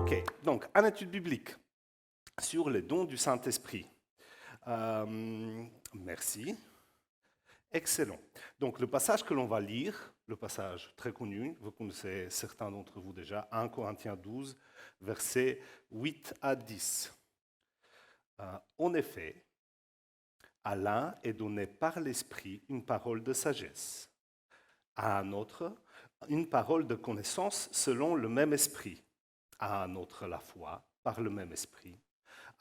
Ok, donc, une étude biblique sur les dons du Saint-Esprit. Merci. Excellent. Donc, le passage que l'on va lire, le passage très connu, vous connaissez certains d'entre vous déjà, 1 Corinthiens 12, versets 8 à 10. En effet, à l'un est donné par l'Esprit une parole de sagesse, à un autre une parole de connaissance selon le même Esprit, à un autre la foi par le même Esprit,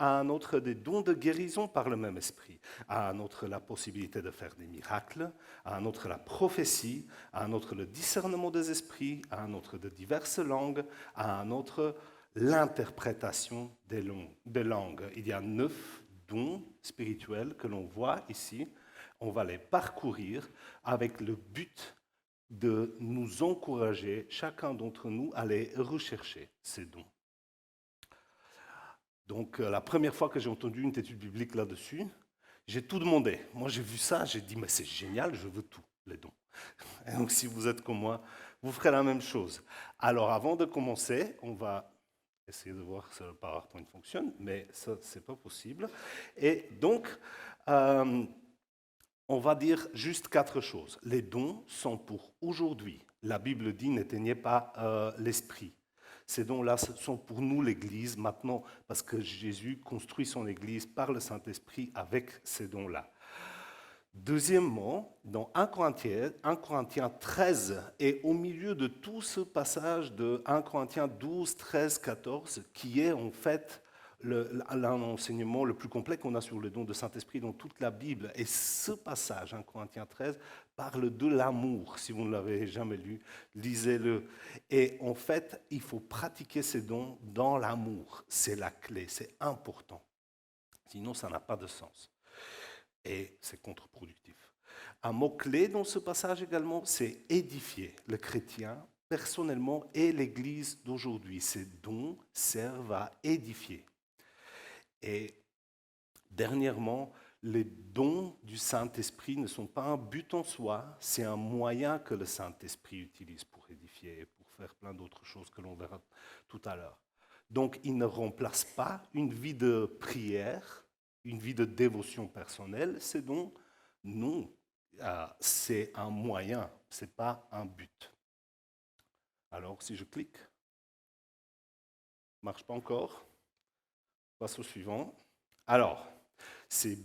à un autre des dons de guérison par le même esprit, à un autre la possibilité de faire des miracles, à un autre la prophétie, à un autre le discernement des esprits, à un autre de diverses langues, à un autre l'interprétation des langues. Il y a 9 dons spirituels que l'on voit ici. On va les parcourir avec le but de nous encourager, chacun d'entre nous, à les rechercher, ces dons. Donc, la première fois que j'ai entendu une étude biblique là-dessus, j'ai tout demandé. Moi, j'ai vu ça, j'ai dit, mais c'est génial, je veux tout, les dons. Et donc, si vous êtes comme moi, vous ferez la même chose. Alors, avant de commencer, on va essayer de voir si le PowerPoint fonctionne, mais ça, c'est pas possible. Et donc, on va dire juste 4 choses. Les dons sont pour aujourd'hui. La Bible dit, n'éteignez pas l'esprit. Ces dons-là sont pour nous l'Église maintenant, parce que Jésus construit son Église par le Saint-Esprit avec ces dons-là. Deuxièmement, dans 1 Corinthiens 13, et au milieu de tout ce passage de 1 Corinthiens 12, 13, 14, qui est en fait l'enseignement le plus complet qu'on a sur le don de Saint-Esprit dans toute la Bible. Et ce passage, 1 Corinthiens 13, parle de l'amour. Si vous ne l'avez jamais lu, lisez-le. Et en fait, il faut pratiquer ces dons dans l'amour. C'est la clé, c'est important. Sinon, ça n'a pas de sens. Et c'est contre-productif. Un mot-clé dans ce passage également, c'est édifier le chrétien personnellement et l'Église d'aujourd'hui. Ces dons servent à édifier. Et dernièrement, les dons du Saint-Esprit ne sont pas un but en soi, c'est un moyen que le Saint-Esprit utilise pour édifier et pour faire plein d'autres choses que l'on verra tout à l'heure. Donc, ils ne remplacent pas une vie de prière, une vie de dévotion personnelle, ces dons. Non, c'est un moyen, ce n'est pas un but. Alors, si je clique, ça ne marche pas encore. Passe au suivant. Alors, c'est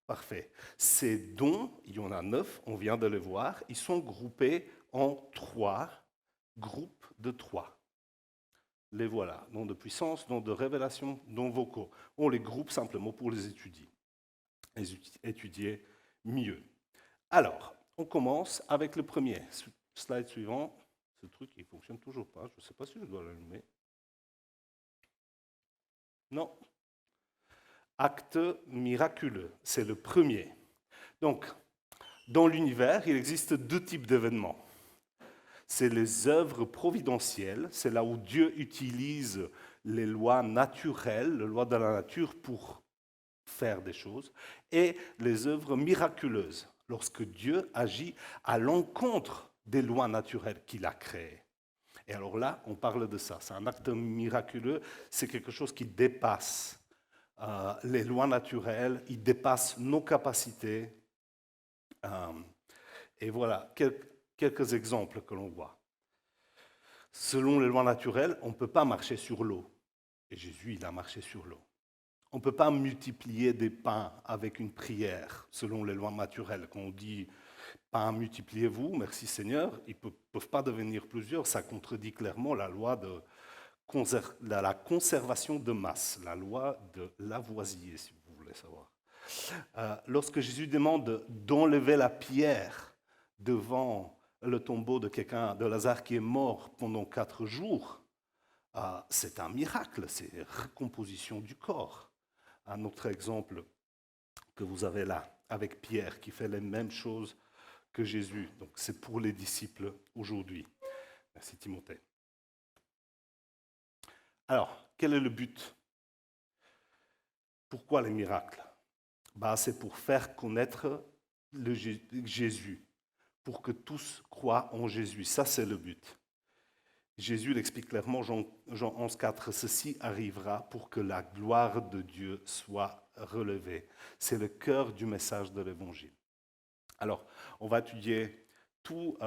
parfait. Ces dons, il y en a 9, on vient de les voir, ils sont groupés en 3 groupes de 3. Les voilà, dons de puissance, dons de révélation, dons vocaux. On les groupe simplement pour les étudier mieux. Alors, on commence avec le premier. Slide suivant. Ce truc, il ne fonctionne toujours pas. Je ne sais pas si je dois l'allumer. Non. Acte miraculeux, c'est le premier. Donc, dans l'univers, il existe 2 types d'événements. C'est les œuvres providentielles, c'est là où Dieu utilise les lois naturelles, les lois de la nature pour faire des choses, et les œuvres miraculeuses, lorsque Dieu agit à l'encontre des lois naturelles qu'il a créées. Et alors là, on parle de ça. C'est un acte miraculeux, c'est quelque chose qui dépasse les lois naturelles, il dépasse nos capacités. Et voilà, quelques exemples que l'on voit. Selon les lois naturelles, on ne peut pas marcher sur l'eau. Et Jésus, il a marché sur l'eau. On ne peut pas multiplier des pains avec une prière, selon les lois naturelles. Quand on dit pain, multipliez-vous, merci Seigneur, ils ne peuvent pas devenir plusieurs. Ça contredit clairement la loi de la conservation de masse, la loi de Lavoisier, si vous voulez savoir. Lorsque Jésus demande d'enlever la pierre devant le tombeau de quelqu'un, de Lazare qui est mort pendant 4 jours, c'est un miracle, c'est une recomposition du corps. Un autre exemple que vous avez là, avec Pierre, qui fait les mêmes choses que Jésus. Donc c'est pour les disciples aujourd'hui. Merci Timothée. Alors, quel est le but? Pourquoi les miracles? C'est pour faire connaître Jésus, pour que tous croient en Jésus. Ça, c'est le but. Jésus l'explique clairement, Jean 11,4, ceci arrivera pour que la gloire de Dieu soit relevée. C'est le cœur du message de l'Évangile. Alors, on va étudier tous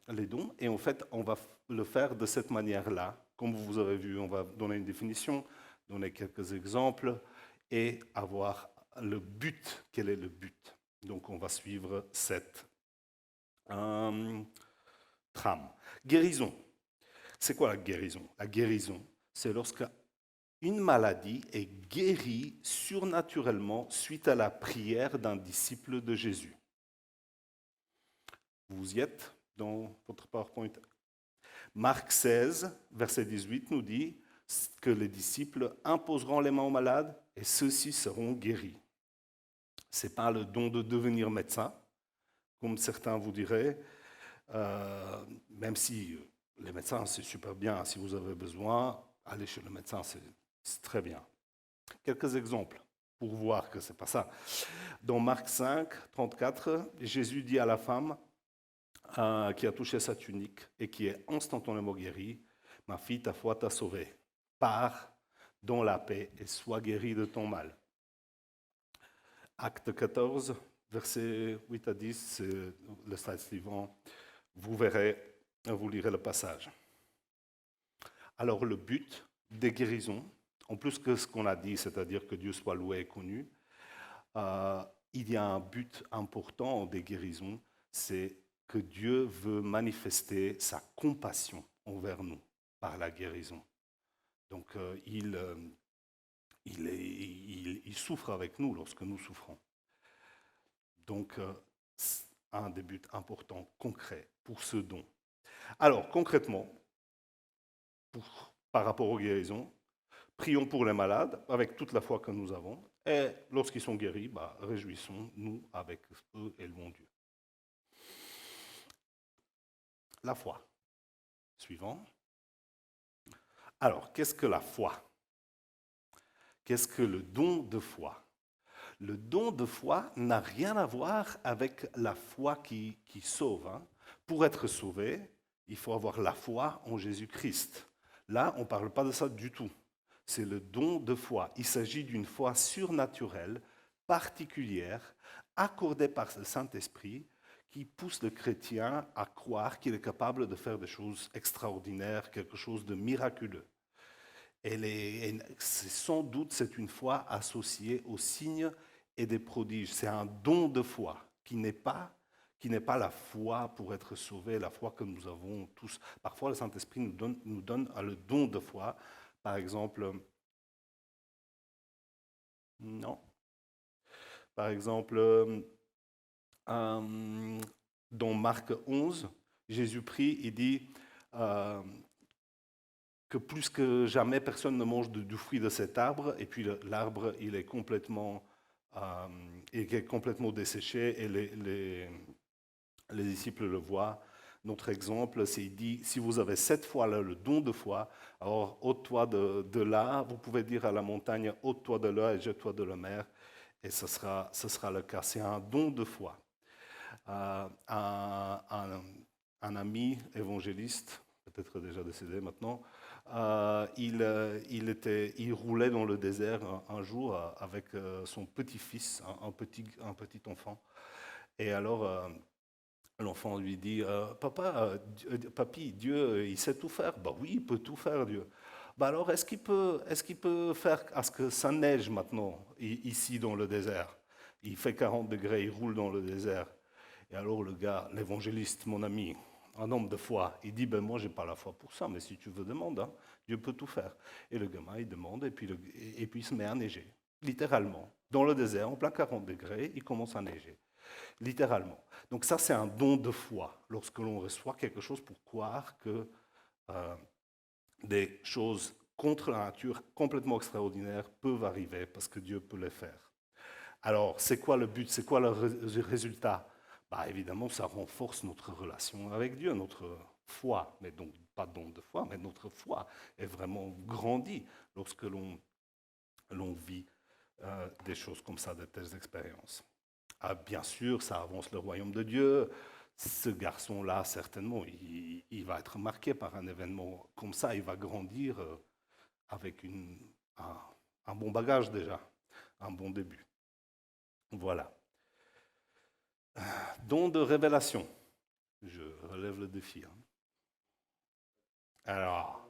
les dons et en fait, on va le faire de cette manière-là. Comme vous avez vu, on va donner une définition, donner quelques exemples et avoir le but. Quel est le but? Donc, on va suivre cette trame. Guérison. C'est quoi la guérison? La guérison, c'est lorsque une maladie est guérie surnaturellement suite à la prière d'un disciple de Jésus. Vous y êtes dans votre PowerPoint. Marc 16, verset 18 nous dit que les disciples imposeront les mains aux malades et ceux-ci seront guéris. Ce n'est pas le don de devenir médecin, comme certains vous diraient, même si les médecins, c'est super bien. Si vous avez besoin, allez chez le médecin, c'est très bien. Quelques exemples pour voir que ce n'est pas ça. Dans Marc 5, 34, Jésus dit à la femme qui a touché sa tunique et qui est instantanément guérie, « Ma fille, ta foi t'a sauvée. Pars dans la paix et sois guérie de ton mal. » Acte 14, versets 8 à 10, c'est le slide suivant. Vous verrez, vous lirez le passage. Alors le but des guérisons, en plus que ce qu'on a dit, c'est-à-dire que Dieu soit loué et connu, il y a un but important des guérisons, c'est que Dieu veut manifester sa compassion envers nous par la guérison. Donc il souffre avec nous lorsque nous souffrons. Donc un des buts importants, concrets pour ce don. Alors concrètement, par rapport aux guérisons, prions pour les malades avec toute la foi que nous avons. Et lorsqu'ils sont guéris, réjouissons-nous avec eux et louons Dieu. La foi. Suivant. Alors, qu'est-ce que la foi? Qu'est-ce que le don de foi? Le don de foi n'a rien à voir avec la foi qui sauve. Pour être sauvé, il faut avoir la foi en Jésus-Christ. Là, on ne parle pas de ça du tout. C'est le don de foi. Il s'agit d'une foi surnaturelle, particulière, accordée par le Saint-Esprit, qui pousse le chrétien à croire qu'il est capable de faire des choses extraordinaires, quelque chose de miraculeux. Sans doute, c'est une foi associée aux signes et des prodiges. C'est un don de foi qui n'est pas la foi pour être sauvé, la foi que nous avons tous. Parfois, le Saint-Esprit nous donne le don de foi. Par exemple, non. Par exemple, dans Marc 11, Jésus prie et dit que plus que jamais, personne ne mange du fruit de cet arbre, et puis l'arbre, il est complètement desséché, et les disciples le voient. Notre exemple, c'est il dit, si vous avez cette foi-là, le don de foi, alors ôte-toi de là, vous pouvez dire à la montagne, ôte-toi de là et jette-toi de la mer, et ce sera le cas. C'est un don de foi. Un ami évangéliste, peut-être déjà décédé maintenant, il roulait dans le désert un jour avec son petit-fils, un petit enfant. Et alors, l'enfant lui dit, Papy, Dieu, il sait tout faire. Bah oui, il peut tout faire, Dieu. Bah alors, est-ce qu'il peut faire à ce que ça neige maintenant, ici dans le désert? Il fait 40 degrés, il roule dans le désert. Et alors le gars, l'évangéliste, mon ami, un homme de foi, il dit, moi, je n'ai pas la foi pour ça, mais si tu veux, demande, Dieu peut tout faire. Et le gamin, il demande, et puis il se met à neiger, littéralement. Dans le désert, en plein 40 degrés, il commence à neiger. Littéralement. Donc ça, c'est un don de foi, lorsque l'on reçoit quelque chose pour croire que des choses contre la nature complètement extraordinaires peuvent arriver parce que Dieu peut les faire. Alors, c'est quoi le but? C'est quoi le résultat? Évidemment, ça renforce notre relation avec Dieu, notre foi, mais donc pas don de foi, mais notre foi est vraiment grandie lorsque l'on vit des choses comme ça, de telles expériences. Bien sûr, ça avance le royaume de Dieu, ce garçon-là, certainement, il va être marqué par un événement comme ça, il va grandir avec un bon bagage déjà, un bon début. Voilà. Don de révélation. Je relève le défi. Hein. Alors,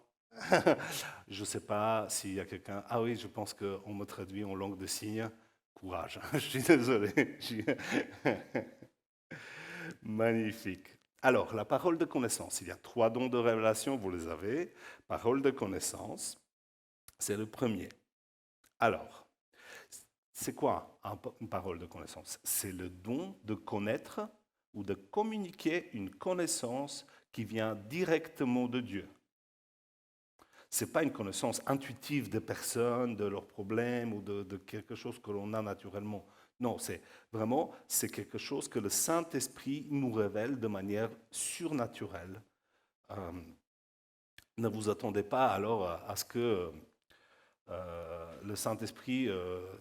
je ne sais pas s'il y a quelqu'un. Ah oui, je pense qu'on me traduit en langue de signes. Courage. Je suis désolé. Magnifique. Alors, la parole de connaissance. Il y a 3 dons de révélation, vous les avez. Parole de connaissance, c'est le premier. Alors, c'est quoi une parole de connaissance? C'est le don de connaître ou de communiquer une connaissance qui vient directement de Dieu. Ce n'est pas une connaissance intuitive des personnes, de leurs problèmes ou de quelque chose que l'on a naturellement. Non, c'est quelque chose que le Saint-Esprit nous révèle de manière surnaturelle. Ne vous attendez pas alors à ce que le Saint-Esprit,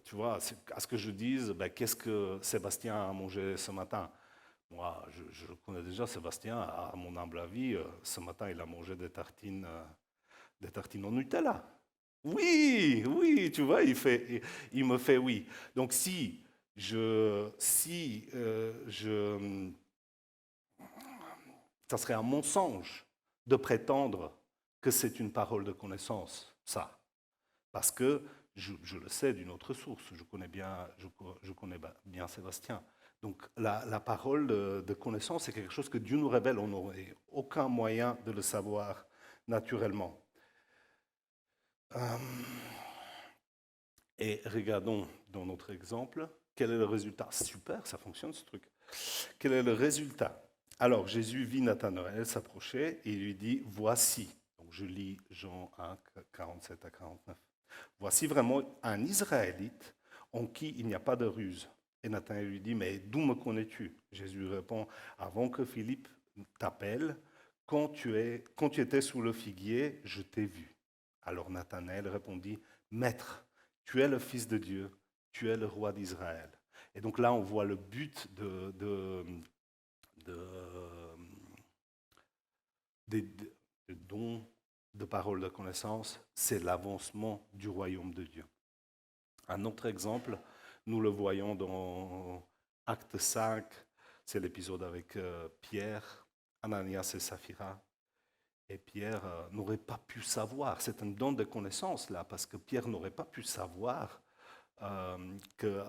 tu vois, à ce que je dise, ben, qu'est-ce que Sébastien a mangé ce matin? Moi, je connais déjà Sébastien, à mon humble avis, ce matin, il a mangé des tartines en Nutella. Oui, oui, tu vois, il me fait oui. Donc ça serait un mensonge de prétendre que c'est une parole de connaissance, ça. Parce que je le sais d'une autre source, je connais bien Sébastien. Donc la parole de connaissance, c'est quelque chose que Dieu nous révèle, on n'aurait aucun moyen de le savoir naturellement. Et regardons dans notre exemple, quel est le résultat? Super, ça fonctionne ce truc. Quel est le résultat? Alors Jésus vit Nathanaël s'approcher et il lui dit, voici. Donc je lis Jean 1, 47 à 49. Voici vraiment un Israélite en qui il n'y a pas de ruse. Et Nathanaël lui dit, mais d'où me connais-tu? Jésus répond, avant que Philippe t'appelle, quand tu étais sous le figuier, je t'ai vu. Alors Nathanaël répondit, Maître, tu es le Fils de Dieu, tu es le roi d'Israël. Et donc là, on voit le but des dons de parole de connaissance, c'est l'avancement du royaume de Dieu. Un autre exemple, nous le voyons dans Acte 5, c'est l'épisode avec Pierre, Ananias et Saphira. Et Pierre n'aurait pas pu savoir, c'est un don de connaissance là, parce que Pierre n'aurait pas pu savoir que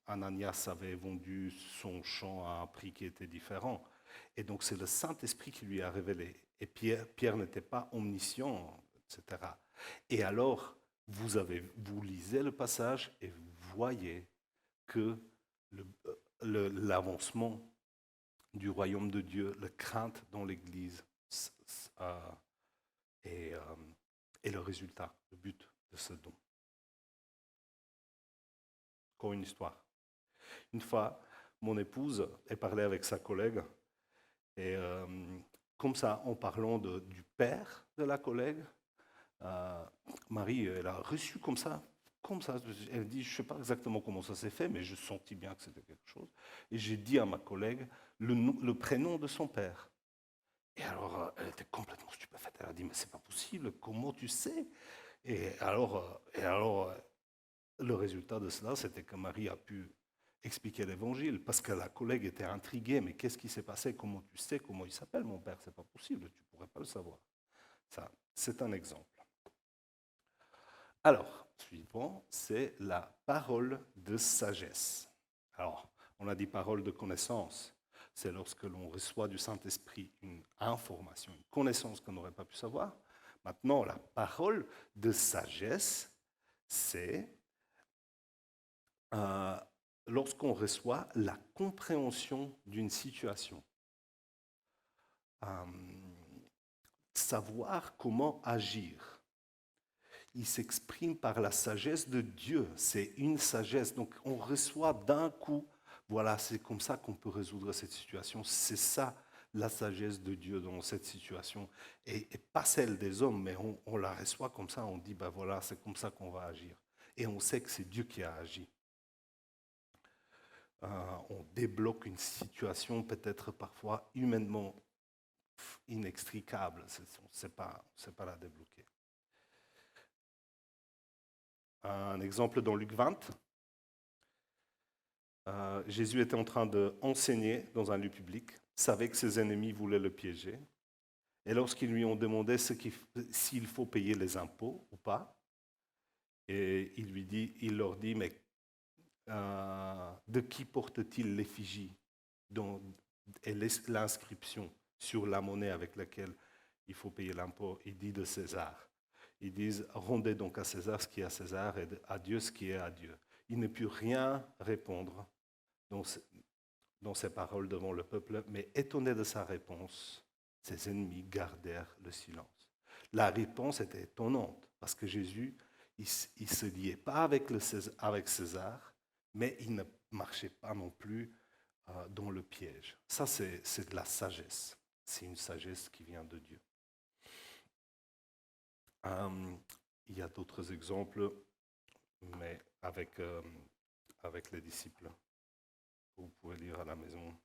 Ananias avait vendu son champ à un prix qui était différent. Et donc c'est le Saint-Esprit qui lui a révélé. Et Pierre n'était pas omniscient, etc. Et alors, vous lisez le passage et vous voyez que l'avancement du royaume de Dieu, la crainte dans l'Église est le résultat, le but de ce don. Encore une histoire. Une fois, mon épouse est parlé avec sa collègue et comme ça, en parlant du père de la collègue, Marie, elle a reçu comme ça, elle dit, je ne sais pas exactement comment ça s'est fait, mais je sentis bien que c'était quelque chose. Et j'ai dit à ma collègue le prénom de son père. Et alors, elle était complètement stupéfaite. Elle a dit, mais c'est pas possible, comment tu sais? Et alors, le résultat de cela, c'était que Marie a pu expliquer l'évangile, parce que la collègue était intriguée, mais qu'est-ce qui s'est passé? Comment tu sais comment il s'appelle, mon père? C'est pas possible, tu pourrais pas le savoir. Ça, c'est un exemple. Alors, suivant, c'est la parole de sagesse. Alors, on a dit parole de connaissance. C'est lorsque l'on reçoit du Saint-Esprit une information, une connaissance qu'on n'aurait pas pu savoir. Maintenant, la parole de sagesse, c'est lorsqu'on reçoit la compréhension d'une situation. Savoir comment agir. Il s'exprime par la sagesse de Dieu. C'est une sagesse. Donc on reçoit d'un coup, voilà, c'est comme ça qu'on peut résoudre cette situation. C'est ça la sagesse de Dieu dans cette situation. Et pas celle des hommes, mais on la reçoit comme ça, on dit, ben voilà, c'est comme ça qu'on va agir. Et on sait que c'est Dieu qui a agi. on débloque une situation peut-être parfois humainement inextricable. On ne sait pas la débloquer. Un exemple dans Luc 20. Jésus était en train d'enseigner dans un lieu public, savait que ses ennemis voulaient le piéger. Et lorsqu'ils lui ont demandé s'il faut payer les impôts ou pas, et il leur dit, mais de qui porte-t-il l'effigie et l'inscription sur la monnaie avec laquelle il faut payer l'impôt? Il dit de César. Ils disent, rendez donc à César ce qui est à César et à Dieu ce qui est à Dieu. Il ne put rien répondre dans ses paroles devant le peuple, mais étonné de sa réponse, ses ennemis gardèrent le silence. La réponse était étonnante, parce que Jésus, il ne se liait pas avec César, mais il ne marchait pas non plus dans le piège. Ça, c'est de la sagesse. C'est une sagesse qui vient de Dieu. Il y a d'autres exemples, mais avec les disciples. Vous pouvez lire à la maison.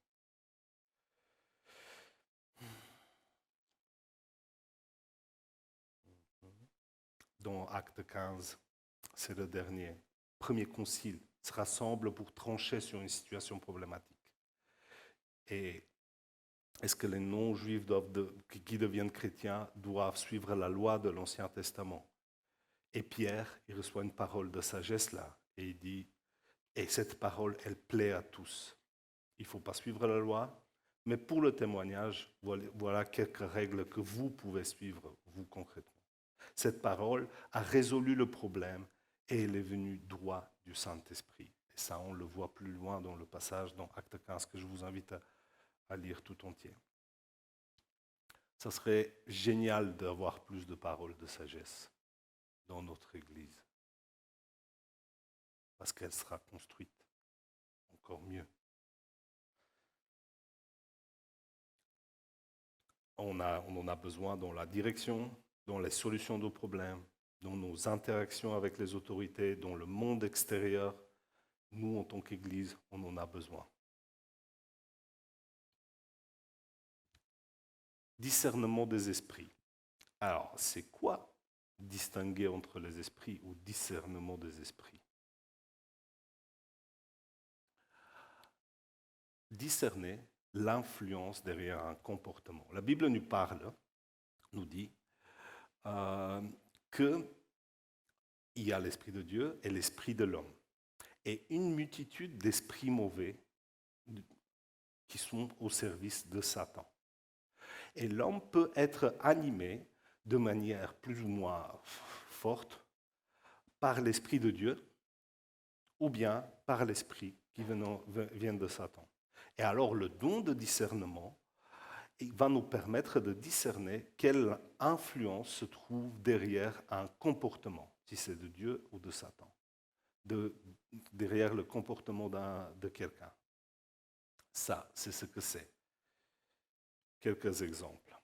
Dans Acte 15, c'est le dernier. Premier concile se rassemble pour trancher sur une situation problématique. Et est-ce que les non-juifs qui deviennent chrétiens doivent suivre la loi de l'Ancien Testament? Et Pierre, il reçoit une parole de sagesse là, et il dit, et cette parole, elle plaît à tous. Il ne faut pas suivre la loi, mais pour le témoignage, voilà quelques règles que vous pouvez suivre, vous concrètement. Cette parole a résolu le problème et elle est venue droit du Saint-Esprit. Et ça, on le voit plus loin dans le passage dans Acte 15 que je vous invite à lire tout entier. Ça serait génial d'avoir plus de paroles de sagesse dans notre Église, parce qu'elle sera construite encore mieux. On en a besoin dans la direction, dans les solutions de problèmes, dans nos interactions avec les autorités, dans le monde extérieur. Nous, en tant qu'Église, on en a besoin. Discernement des esprits. Alors, c'est quoi distinguer entre les esprits ou discernement des esprits? Discerner l'influence derrière un comportement. La Bible nous dit qu'il y a l'Esprit de Dieu et l'Esprit de l'homme. Et une multitude d'esprits mauvais qui sont au service de Satan. Et l'homme peut être animé de manière plus ou moins forte par l'Esprit de Dieu ou bien par l'Esprit qui vient de Satan. Et alors le don de discernement va nous permettre de discerner quelle influence se trouve derrière un comportement, si c'est de Dieu ou de Satan, derrière le comportement de quelqu'un. Ça, c'est ce que c'est. Quelques exemples.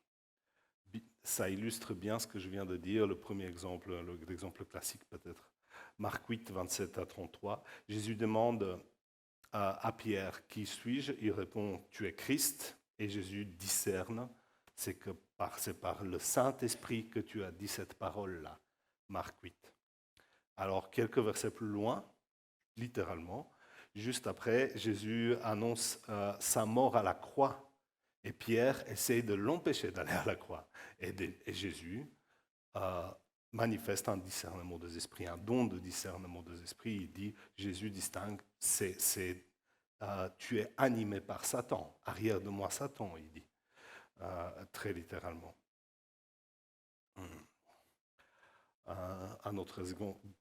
Ça illustre bien ce que je viens de dire. Le premier exemple, l'exemple classique peut-être. Marc 8, 27 à 33. Jésus demande à Pierre, qui suis-je? Il répond, tu es Christ. Et Jésus discerne, c'est par le Saint-Esprit que tu as dit cette parole-là. Marc 8. Alors, quelques versets plus loin, littéralement, juste après, Jésus annonce sa mort à la croix. Et Pierre essaie de l'empêcher d'aller à la croix. Et Jésus manifeste un discernement des esprits, un don de discernement des esprits. Il dit, Jésus distingue, tu es animé par Satan. Arrière de moi, Satan, il dit, très littéralement.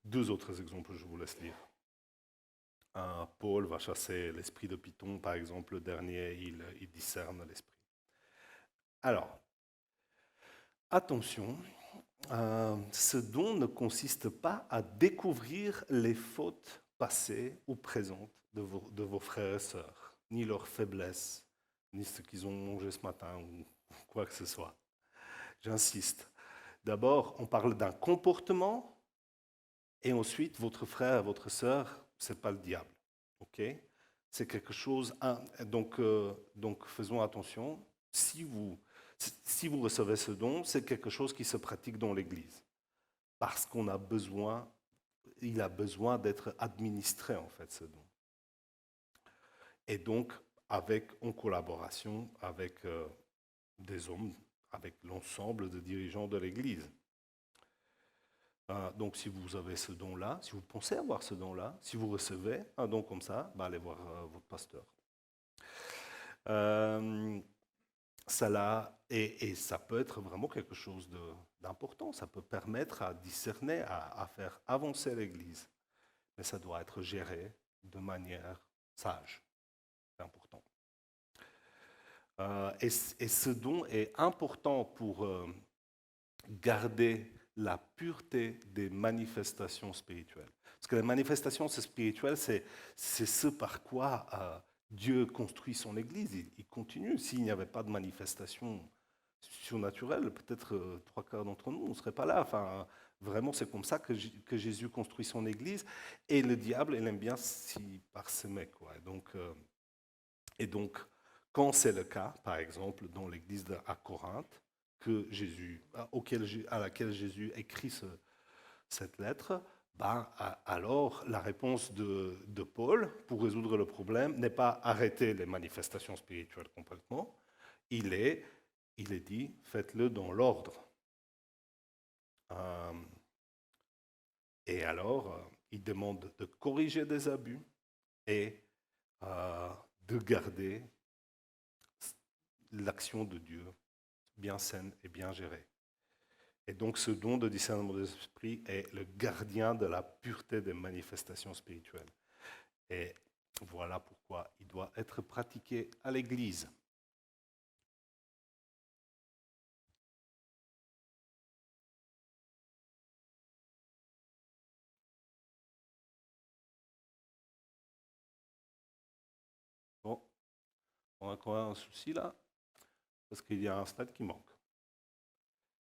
Deux autres exemples, je vous laisse lire. Paul va chasser l'esprit de Python, par exemple, le dernier, il discerne l'esprit. Alors, attention, ce don ne consiste pas à découvrir les fautes passées ou présentes de vos frères et sœurs, ni leurs faiblesses, ni ce qu'ils ont mangé ce matin, ou quoi que ce soit. J'insiste. D'abord, on parle d'un comportement, et ensuite, votre frère, votre sœur, ce n'est pas le diable. Okay? c'est quelque chose. Donc faisons attention. Si vous recevez ce don, c'est quelque chose qui se pratique dans l'Église. Parce qu'on a besoin, il a besoin d'être administré, en fait, ce don. Et donc, en collaboration avec des hommes, avec l'ensemble des dirigeants de l'Église. Donc, si vous avez ce don-là, si vous pensez avoir ce don-là, si vous recevez un don comme ça, allez voir votre pasteur. Et ça peut être vraiment quelque chose d'important. Ça peut permettre à discerner, à faire avancer l'Église. Mais ça doit être géré de manière sage. C'est important. Et ce don est important pour garder la pureté des manifestations spirituelles. Parce que les manifestations spirituelles, c'est ce par quoi Dieu construit son Église. Il continue. S'il n'y avait pas de manifestation surnaturelle, peut-être 3/4 d'entre nous, on ne serait pas là. Enfin, vraiment, c'est comme ça que Jésus construit son Église. Et le diable, il aime bien s'y parsemer, quoi. Et donc, quand c'est le cas, par exemple, dans l'église à Corinthe, à laquelle Jésus écrit cette lettre, alors la réponse de Paul pour résoudre le problème n'est pas arrêter les manifestations spirituelles complètement, il est dit, faites-le dans l'ordre. Et alors, il demande de corriger des abus et de garder l'action de Dieu bien saine et bien gérée. Et donc ce don de discernement des esprits est le gardien de la pureté des manifestations spirituelles. Et voilà pourquoi il doit être pratiqué à l'Église. Bon, on a quand même un souci là, parce qu'il y a un stade qui manque.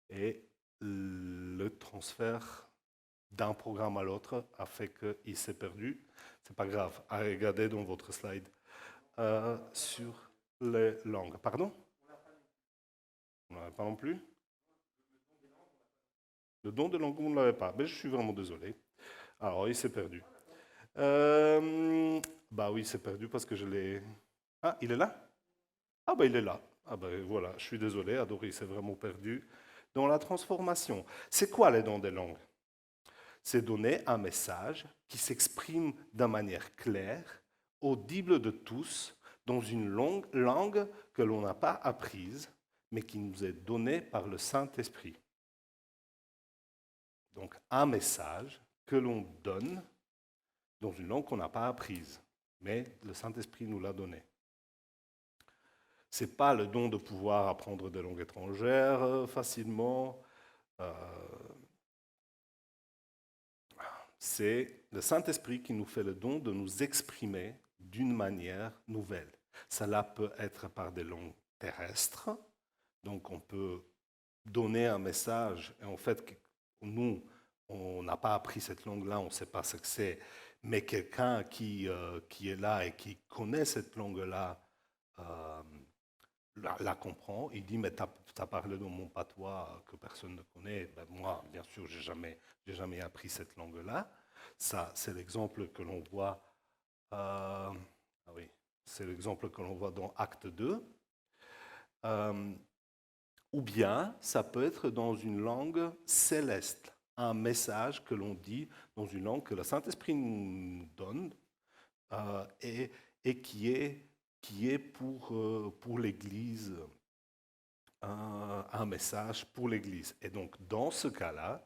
Et le transfert d'un programme à l'autre a fait qu'il s'est perdu. C'est pas grave, à regarder dans votre slide sur les langues. Pardon? On n'avait pas non plus? Le don de langue, vous ne l'avez pas. Mais je suis vraiment désolé. Alors, il s'est perdu. Bah oui, il s'est perdu parce que je l'ai... Ah, il est là? Ah bah il est là. Ah bah voilà, je suis désolé, Adoré s'est vraiment perdu. Dans la transformation, c'est quoi les dons des langues? C'est donner un message qui s'exprime d'une manière claire, audible de tous, dans une langue que l'on n'a pas apprise, mais qui nous est donnée par le Saint-Esprit. Donc un message que l'on donne dans une langue qu'on n'a pas apprise, mais le Saint-Esprit nous l'a donné. Ce n'est pas le don de pouvoir apprendre des langues étrangères facilement. C'est le Saint-Esprit qui nous fait le don de nous exprimer d'une manière nouvelle. Cela peut être par des langues terrestres, donc on peut donner un message, et en fait, nous, on n'a pas appris cette langue-là, on ne sait pas ce que c'est, mais quelqu'un qui est là et qui connaît cette langue-là la comprend. Il dit, mais tu as parlé dans mon patois que personne ne connaît. Ben, moi, bien sûr, je n'ai jamais appris cette langue-là. Ça, c'est l'exemple que l'on voit. Oui, c'est l'exemple que l'on voit dans Acte 2. Ou bien, ça peut être dans une langue céleste, un message que l'on dit dans une langue que le Saint-Esprit nous donne et qui est pour l'Église, un message pour l'Église. Et donc, dans ce cas-là,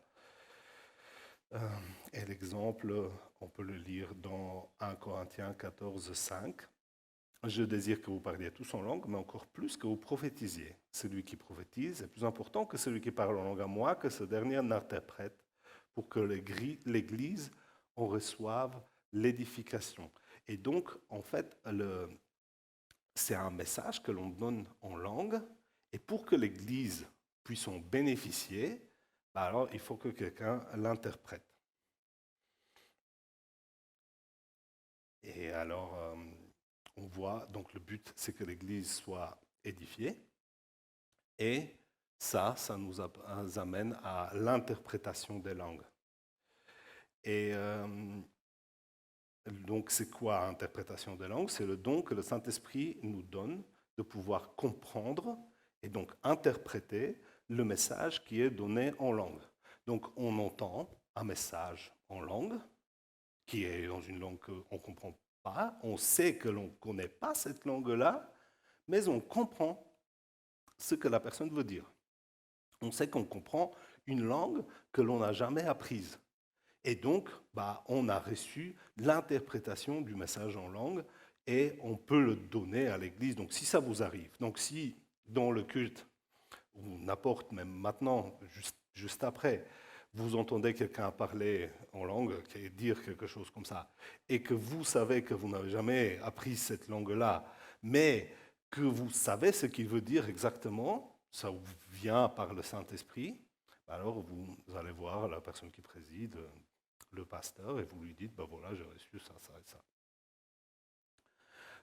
et l'exemple, on peut le lire dans 1 Corinthiens 14, 5. Je désire que vous parliez tous en langue, mais encore plus que vous prophétisiez. Celui qui prophétise est plus important que celui qui parle en langue à moi, que ce dernier n'interprète, pour que l'Église en reçoive l'édification. Et donc, en fait, c'est un message que l'on donne en langue, et pour que l'Église puisse en bénéficier, alors il faut que quelqu'un l'interprète. Et alors, on voit, donc le but, c'est que l'Église soit édifiée. Et ça nous amène à l'interprétation des langues. Et donc, c'est quoi l'interprétation des langues? C'est le don que le Saint-Esprit nous donne de pouvoir comprendre et donc interpréter le message qui est donné en langue. Donc, on entend un message en langue, qui est dans une langue qu'on ne comprend pas. On sait que l'on ne connaît pas cette langue-là, mais on comprend ce que la personne veut dire. On sait qu'on comprend une langue que l'on n'a jamais apprise. Et donc, on a reçu l'interprétation du message en langue et on peut le donner à l'Église. Donc, si ça vous arrive, donc si dans le culte, ou n'importe, même maintenant, juste après, vous entendez quelqu'un parler en langue, dire quelque chose comme ça, et que vous savez que vous n'avez jamais appris cette langue-là, mais que vous savez ce qu'il veut dire exactement, ça vous vient par le Saint-Esprit, alors vous allez voir la personne qui préside, le pasteur, et vous lui dites, voilà, j'ai reçu ça, ça et ça.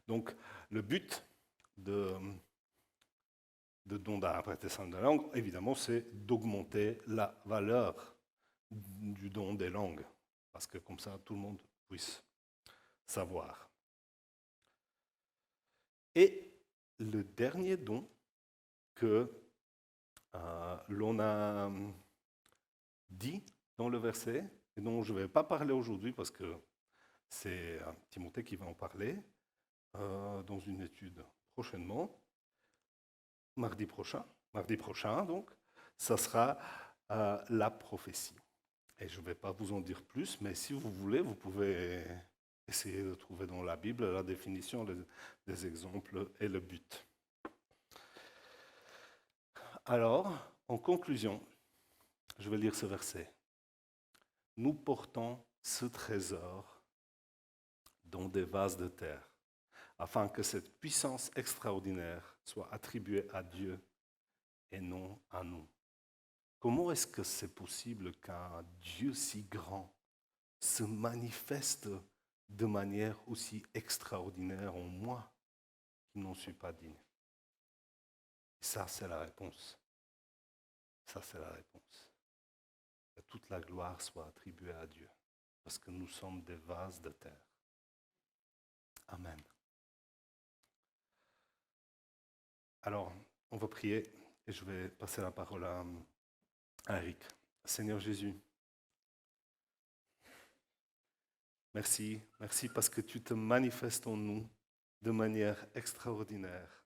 Donc, le but de don d'interprétation de la langue, évidemment, c'est d'augmenter la valeur du don des langues, parce que comme ça, tout le monde puisse savoir. Et le dernier don que l'on a dit dans le verset, et dont je ne vais pas parler aujourd'hui parce que c'est Timothée qui va en parler dans une étude prochainement, mardi prochain donc, ça sera la prophétie. Et je ne vais pas vous en dire plus, mais si vous voulez, vous pouvez essayer de trouver dans la Bible la définition des exemples et le but. Alors, en conclusion, je vais lire ce verset. Nous portons ce trésor dans des vases de terre, afin que cette puissance extraordinaire soit attribuée à Dieu et non à nous. Comment est-ce que c'est possible qu'un Dieu si grand se manifeste de manière aussi extraordinaire en moi qui n'en suis pas digne? Ça, c'est la réponse. Ça, c'est la réponse. Que toute la gloire soit attribuée à Dieu, parce que nous sommes des vases de terre. Amen. Alors, on va prier et je vais passer la parole à Eric. Seigneur Jésus, merci parce que tu te manifestes en nous de manière extraordinaire.